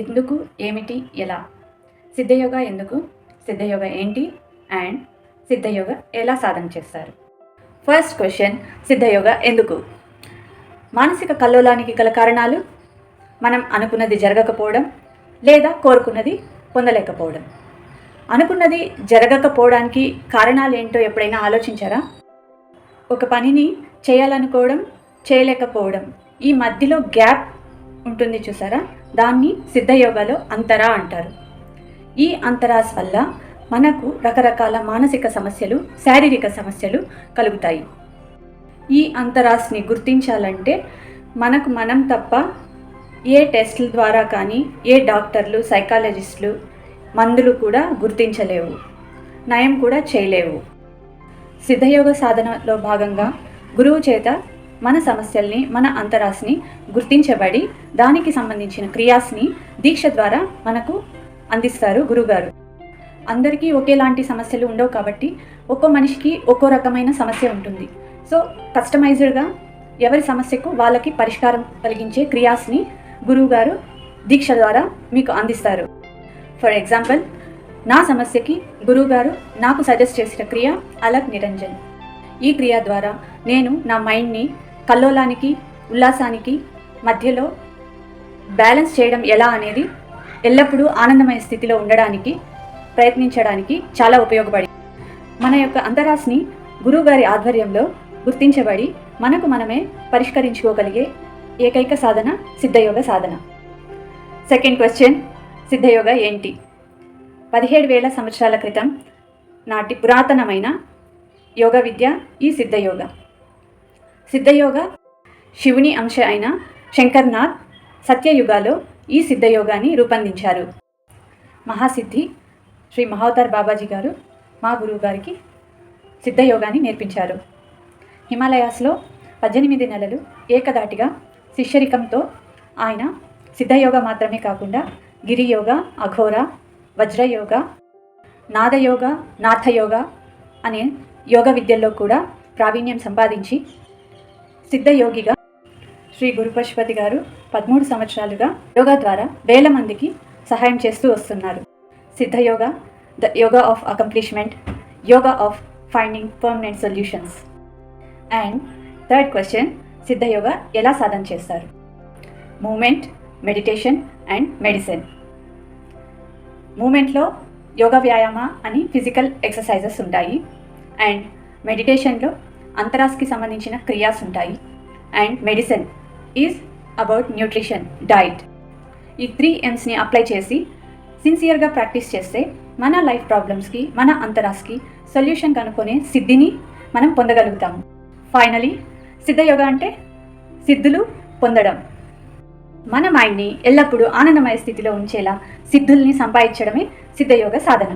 ఎందుకు, ఏమిటి, ఎలా? సిద్ధయోగా ఎందుకు? సిద్ధయోగా ఏంటి? అండ్ సిద్ధయోగా ఎలా సాధన చేస్తారు? ఫస్ట్ క్వశ్చన్, సిద్ధయోగా ఎందుకు? మానసిక కల్లోలానికి గల కారణాలు మనం అనుకున్నది జరగకపోవడం లేదా కోరుకున్నది పొందలేకపోవడం. అనుకున్నది జరగకపోవడానికి కారణాలు ఏంటో ఎప్పుడైనా ఆలోచించారా? ఒక పనిని చేయాలనుకోవడం, చేయలేకపోవడం, ఈ మధ్యలో గ్యాప్ ఉంటుంది చూసారా, దాన్ని సిద్ధయోగాలో అంతరా అంటారు. ఈ అంతరాస్ వల్ల మనకు రకరకాల మానసిక సమస్యలు, శారీరక సమస్యలు కలుగుతాయి. ఈ అంతరాస్ని గుర్తించాలంటే మనకు మనం తప్ప ఏ టెస్టుల ద్వారా కానీ ఏ డాక్టర్లు, సైకాలజిస్టులు, మందులు కూడా గుర్తించలేవు, నయం కూడా చేయలేవు. సిద్ధయోగ సాధనలో భాగంగా గురువు చేత మన సమస్యల్ని, మన అంతరాస్ని గుర్తించబడి దానికి సంబంధించిన క్రియాస్ని దీక్ష ద్వారా మనకు అందిస్తారు గురువుగారు. అందరికీ ఒకేలాంటి సమస్యలు ఉండవు కాబట్టి ఒక్కో మనిషికి ఒక్కో రకమైన సమస్య ఉంటుంది. సో కస్టమైజ్డ్గా ఎవరి సమస్యకు వాళ్ళకి పరిష్కారం కలిగించే క్రియాస్ని గురువుగారు దీక్ష ద్వారా మీకు అందిస్తారు. ఫర్ ఎగ్జాంపుల్, నా సమస్యకి గురువుగారు నాకు సజెస్ట్ చేసిన క్రియ అలక్ నిరంజన్. ఈ క్రియ ద్వారా నేను నా మైండ్ని కల్లోలానికి, ఉల్లాసానికి మధ్యలో బ్యాలెన్స్ చేయడం ఎలా అనేది, ఎల్లప్పుడూ ఆనందమయ స్థితిలో ఉండడానికి ప్రయత్నించడానికి చాలా ఉపయోగపడింది. మన యొక్క అంతరాస్ని గురువుగారి ఆధ్వర్యంలో గుర్తించబడి మనకు మనమే పరిష్కరించుకోగలిగే ఏకైక సాధన సిద్ధయోగ సాధన. సెకండ్ క్వశ్చన్, సిద్ధయోగ ఏంటి? 17,000 సంవత్సరాల క్రితం నాటి పురాతనమైన యోగ విద్య ఈ సిద్ధయోగ. సిద్ధయోగ శివుని అంశ అయిన శంకర్నాథ్ సత్యయుగాలో ఈ సిద్ధయోగాన్ని రూపొందించారు. మహాసిద్ధి శ్రీ మహావతార్ బాబాజీ గారు మా గురువు గారికి సిద్ధయోగాన్ని నేర్పించారు. హిమాలయాస్లో 18 నెలలు ఏకదాటిగా శిష్యరికంతో ఆయన సిద్ధయోగ మాత్రమే కాకుండా గిరియోగ, అఘోర, వజ్రయోగ, నాదయోగ, నాథయోగ అనే యోగ విద్యల్లో కూడా ప్రావీణ్యం సంపాదించి సిద్ధయోగిగా శ్రీ గురు పశుపతి గారు 13 సంవత్సరాలుగా యోగా ద్వారా వేల మందికి సహాయం చేస్తూ వస్తున్నారు. Siddhayoga, the yoga of accomplishment, yoga of finding permanent solutions. And third question, Siddhayoga ఎలా సాధన చేస్తారు? Movement, meditation and medicine. మూమెంట్లో యోగా వ్యాయామ అని ఫిజికల్ ఎక్సర్సైజెస్ ఉంటాయి. అండ్ మెడిటేషన్లో అంతరాస్కి సంబంధించిన క్రియాస్ ఉంటాయి. And medicine is about nutrition, diet. ఈ 3 Msని అప్లై చేసి సిన్సియర్గా ప్రాక్టీస్ చేస్తే మన లైఫ్ ప్రాబ్లమ్స్కి, మన అంతరాస్కి సొల్యూషన్ కనుక్కునే సిద్ధిని మనం పొందగలుగుతాము. ఫైనలీ సిద్ధయోగ అంటే సిద్ధులు పొందడం. మన మైండ్ని ఎల్లప్పుడూ ఆనందమయ స్థితిలో ఉంచేలా సిద్ధుల్ని సంపాదించడమే సిద్ధయోగ సాధన.